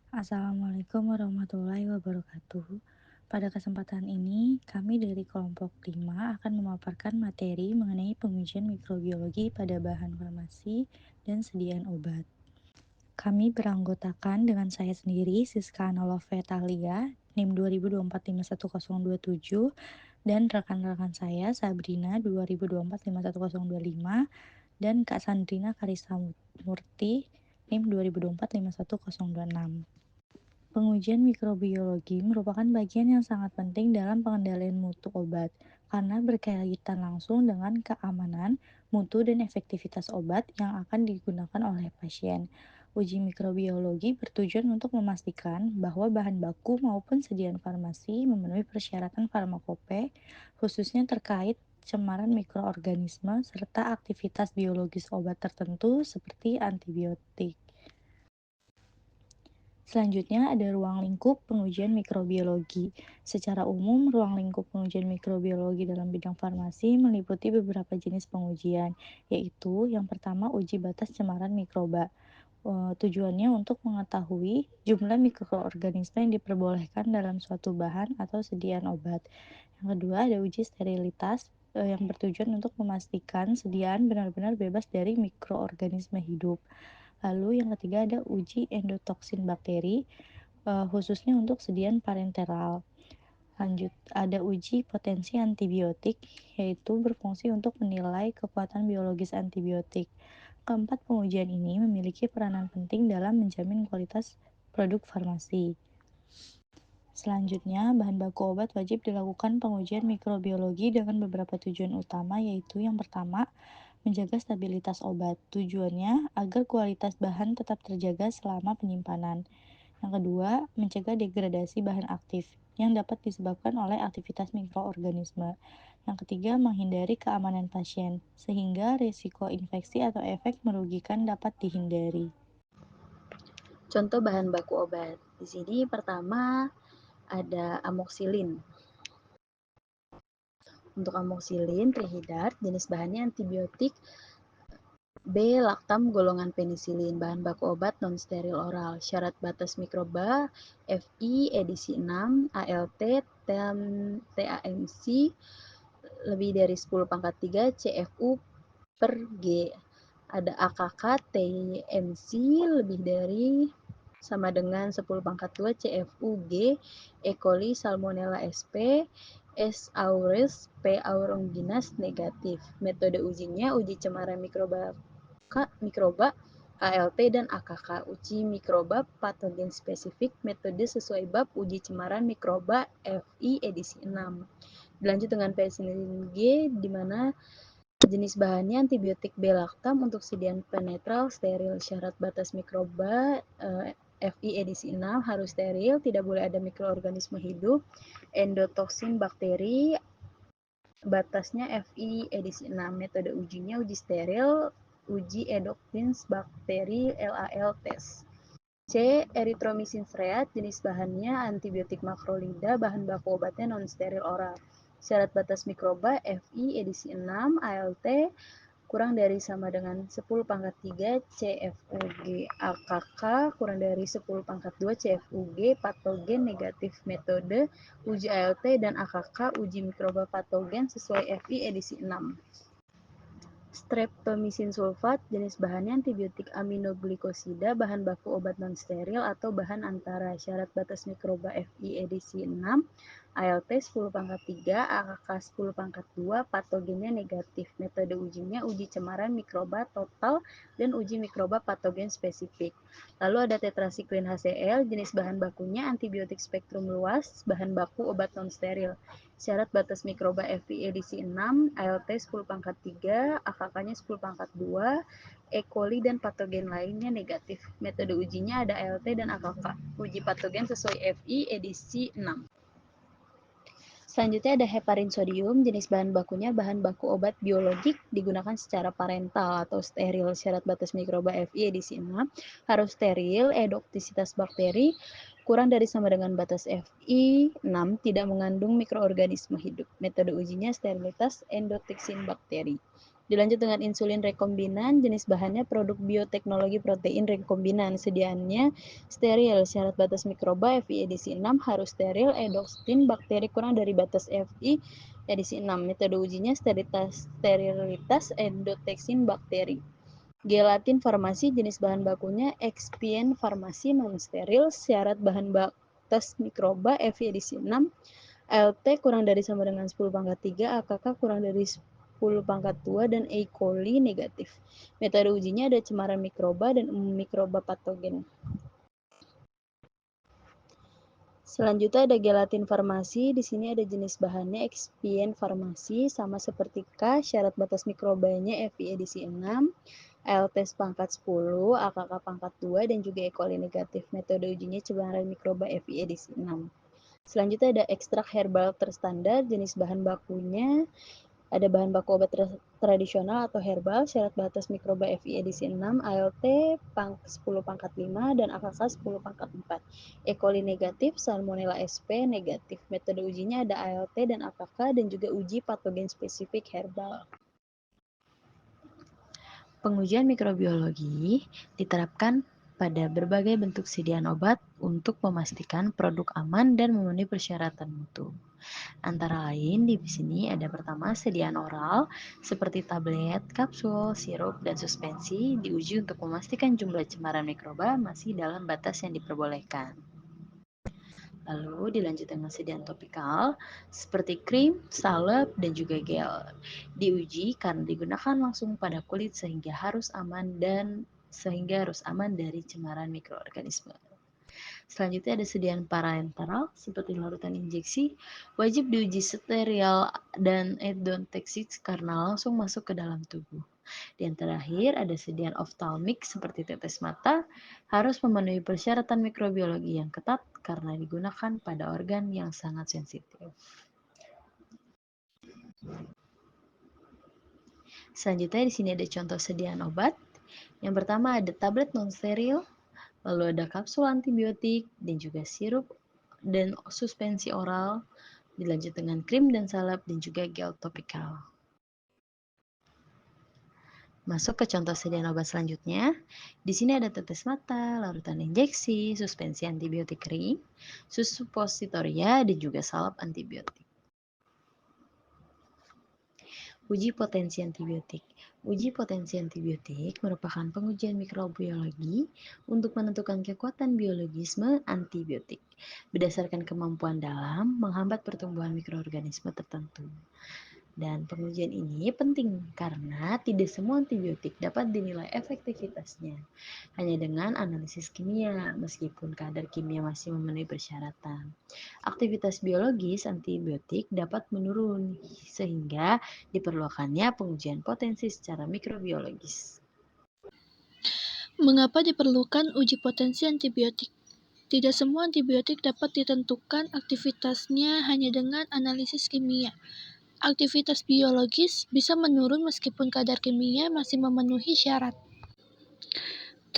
Assalamualaikum warahmatullahi wabarakatuh. Pada kesempatan ini, kami dari kelompok 5 akan memaparkan materi mengenai pengujian mikrobiologi pada bahan farmasi dan sediaan obat. Kami beranggotakan dengan saya sendiri, Siska Anolove Talia, NIM 2024 51027, dan rekan-rekan saya, Sabrina 2024 51025, dan Kak Sandrina Karisa Murti, NIM 2024 51026. Pengujian mikrobiologi merupakan bagian yang sangat penting dalam pengendalian mutu obat karena berkaitan langsung dengan keamanan, mutu, dan efektivitas obat yang akan digunakan oleh pasien. Uji mikrobiologi bertujuan untuk memastikan bahwa bahan baku maupun sediaan farmasi memenuhi persyaratan farmakope, khususnya terkait cemaran mikroorganisme serta aktivitas biologis obat tertentu seperti antibiotik. Selanjutnya ada ruang lingkup pengujian mikrobiologi. Secara umum, ruang lingkup pengujian mikrobiologi dalam bidang farmasi meliputi beberapa jenis pengujian, yaitu yang pertama uji batas cemaran mikroba. Tujuannya untuk mengetahui jumlah mikroorganisme yang diperbolehkan dalam suatu bahan atau sediaan obat. Yang kedua ada uji sterilitas yang bertujuan untuk memastikan sediaan benar-benar bebas dari mikroorganisme hidup. Lalu yang ketiga ada uji endotoksin bakteri, khususnya untuk sediaan parenteral. Lanjut, ada uji potensi antibiotik, yaitu berfungsi untuk menilai kekuatan biologis antibiotik. Keempat pengujian ini memiliki peranan penting dalam menjamin kualitas produk farmasi. Selanjutnya, bahan baku obat wajib dilakukan pengujian mikrobiologi dengan beberapa tujuan utama, yaitu yang pertama, menjaga stabilitas obat. Tujuannya agar kualitas bahan tetap terjaga selama penyimpanan. Yang kedua, mencegah degradasi bahan aktif yang dapat disebabkan oleh aktivitas mikroorganisme. Yang ketiga, menghindari keamanan pasien, sehingga risiko infeksi atau efek merugikan dapat dihindari. Contoh bahan baku obat. Di sini pertama ada amoxilin. Untuk amoxilin trihidrat, jenis bahannya antibiotik B-lactam golongan penisilin, bahan baku obat non-steril oral. Syarat batas mikroba FI edisi 6, ALT, TAMC lebih dari 10 pangkat 3 CFU per G. Ada AKK TMC lebih dari sama dengan 10 pangkat 2 CFUG, E. coli, Salmonella sp, S. aureus, P. aeruginosa negatif. Metode ujinya uji cemaran mikroba, KLT, dan AKK. Uji mikroba patogen spesifik, metode sesuai bab uji cemaran mikroba FI edisi 6. Dilanjut dengan penicillin G, di mana jenis bahannya antibiotik B-lactam untuk sediaan penetral steril. Syarat batas mikroba FI edisi 6 harus steril, tidak boleh ada mikroorganisme hidup. Endotoksin bakteri batasnya FI edisi 6. Metode ujinya uji steril, uji endotoxin bakteri LAL test. C. Erythromycin cereat, jenis bahannya antibiotik makrolida, bahan baku obatnya non-steril oral. Syarat batas mikroba FI edisi 6, ALT kurang dari sama dengan 10 pangkat 3 CFUG, AKK kurang dari 10 pangkat 2 CFUG, patogen negatif. Metode uji ALT dan AKK uji mikroba patogen sesuai FI edisi 6. Streptomycin sulfat, jenis bahannya antibiotik aminoglikosida, bahan baku obat non-steril atau bahan antara. Syarat batas mikroba FI edisi 6, ALT 10 pangkat 3, AKK 10 pangkat 2, patogennya negatif. Metode ujinya uji cemaran mikroba total dan uji mikroba patogen spesifik. Lalu ada tetrasiklin HCl, jenis bahan bakunya antibiotik spektrum luas, bahan baku obat non-steril. Syarat batas mikroba FI edisi 6, ALT 10 pangkat 3, AKK-nya 10 pangkat 2, E. coli dan patogen lainnya negatif. Metode ujinya ada ALT dan AKK. Uji patogen sesuai FI edisi 6. Selanjutnya ada heparin sodium, jenis bahan bakunya bahan baku obat biologik digunakan secara parental atau steril. Syarat batas mikroba FI edisi 6 harus steril, edoktisitas bakteri kurang dari sama dengan batas FI 6, tidak mengandung mikroorganisme hidup. Metode ujinya sterilitas endotoksin bakteri. Dilanjut dengan insulin rekombinan, jenis bahannya produk bioteknologi protein rekombinan. Sediaannya steril, syarat batas mikroba FI edisi 6 harus steril, edoksin bakteri kurang dari batas FI edisi 6. Metode ujinya sterilitas endotoksin bakteri. Gelatin farmasi, jenis bahan bakunya ekspien farmasi non-steril, syarat bahan batas mikroba FI edisi 6, ALT kurang dari sama dengan 10 pangkat 3, AKK kurang dari 10 pangkat 2, dan E. coli negatif. Metode ujinya ada cemaran mikroba dan mikroba patogen. Selanjutnya ada gelatin farmasi. Di sini ada jenis bahannya ekspien farmasi, sama seperti K. Syarat batas mikrobanya FI edisi 6, ALT pangkat 10, AKK pangkat 2, dan juga E. coli negatif. Metode ujinya cemaran mikroba FI edisi 6. Selanjutnya ada ekstrak herbal terstandar, jenis bahan bakunya ada bahan baku obat tradisional atau herbal, syarat batas mikroba FI edisi 6, ALT 10 pangkat 5, dan AKK 10 pangkat 4. E. coli negatif, Salmonella sp negatif. Metode ujinya ada ALT dan AKK, dan juga uji patogen spesifik herbal. Pengujian mikrobiologi diterapkan pada berbagai bentuk sediaan obat untuk memastikan produk aman dan memenuhi persyaratan mutu. Antara lain di sini ada pertama sediaan oral seperti tablet, kapsul, sirup, dan suspensi diuji untuk memastikan jumlah cemaran mikroba masih dalam batas yang diperbolehkan. Lalu dilanjut dengan sediaan topikal seperti krim, salep, dan juga gel. Diuji karena digunakan langsung pada kulit sehingga harus aman dari cemaran mikroorganisme. Selanjutnya ada sediaan parenteral seperti larutan injeksi, wajib diuji steril dan endotoksin karena langsung masuk ke dalam tubuh. Dan terakhir ada sediaan oftalmik seperti tetes mata, harus memenuhi persyaratan mikrobiologi yang ketat karena digunakan pada organ yang sangat sensitif. Selanjutnya di sini ada contoh sediaan obat. Yang pertama ada tablet non-steril, lalu ada kapsul antibiotik, dan juga sirup dan suspensi oral, dilanjut dengan krim dan salep, dan juga gel topikal. Masuk ke contoh sediaan obat selanjutnya. Di sini ada tetes mata, larutan injeksi, suspensi antibiotik kering, suppositoria, dan juga salep antibiotik. Uji potensi antibiotik. Uji potensi antibiotik merupakan pengujian mikrobiologi untuk menentukan kekuatan biologisme antibiotik berdasarkan kemampuan dalam menghambat pertumbuhan mikroorganisme tertentu. Dan pengujian ini penting karena tidak semua antibiotik dapat dinilai efektivitasnya hanya dengan analisis kimia, meskipun kadar kimia masih memenuhi persyaratan. Aktivitas biologis antibiotik dapat menurun sehingga diperlukannya pengujian potensi secara mikrobiologis. Mengapa diperlukan uji potensi antibiotik? Tidak semua antibiotik dapat ditentukan aktivitasnya hanya dengan analisis kimia. Aktivitas biologis bisa menurun meskipun kadar kimia masih memenuhi syarat.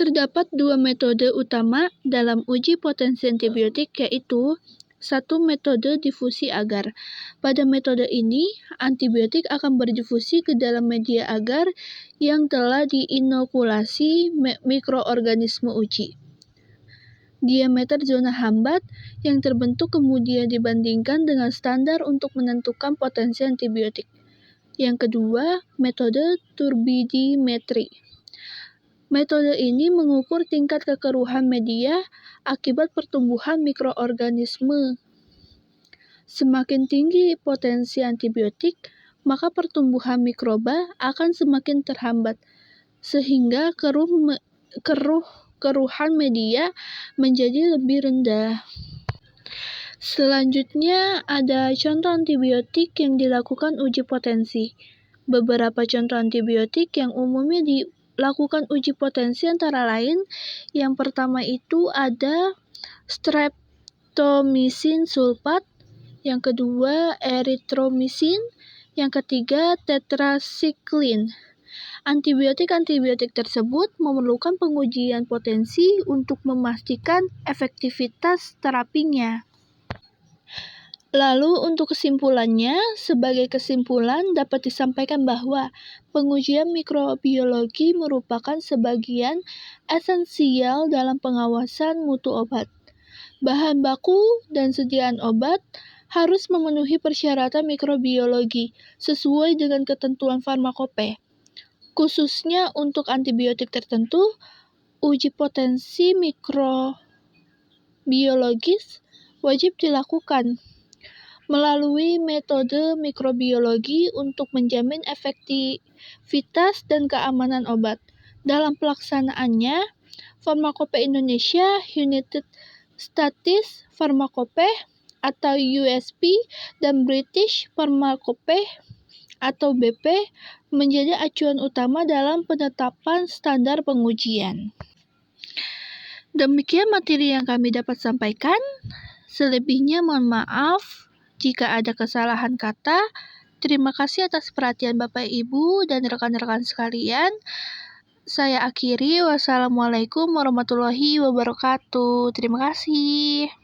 Terdapat dua metode utama dalam uji potensi antibiotik, yaitu satu metode difusi agar. Pada metode ini, antibiotik akan berdifusi ke dalam media agar yang telah diinokulasi mikroorganisme uji. Diameter zona hambat yang terbentuk kemudian dibandingkan dengan standar untuk menentukan potensi antibiotik. Yang kedua, metode turbidimetri. Metode ini mengukur tingkat kekeruhan media akibat pertumbuhan mikroorganisme. Semakin tinggi potensi antibiotik, maka pertumbuhan mikroba akan semakin terhambat, sehingga keruhan media menjadi lebih rendah. Selanjutnya ada contoh antibiotik yang dilakukan uji potensi. Beberapa contoh antibiotik yang umumnya dilakukan uji potensi antara lain, yang pertama itu ada streptomycin sulfat, yang kedua erythromycin, yang ketiga tetracycline. Antibiotik-antibiotik tersebut memerlukan pengujian potensi untuk memastikan efektivitas terapinya. Lalu untuk kesimpulannya, sebagai kesimpulan dapat disampaikan bahwa pengujian mikrobiologi merupakan sebagian esensial dalam pengawasan mutu obat. Bahan baku dan sediaan obat harus memenuhi persyaratan mikrobiologi sesuai dengan ketentuan farmakope. Khususnya untuk antibiotik tertentu, uji potensi mikrobiologis wajib dilakukan melalui metode mikrobiologi untuk menjamin efektivitas dan keamanan obat. Dalam pelaksanaannya, Farmakope Indonesia United States Pharmacope atau USP dan British Pharmacope atau BP menjadi acuan utama dalam penetapan standar pengujian. Demikian materi yang kami dapat sampaikan. Selebihnya mohon maaf jika ada kesalahan kata. Terima kasih atas perhatian Bapak Ibu dan rekan-rekan sekalian. Saya akhiri. Wassalamualaikum warahmatullahi wabarakatuh. Terima kasih.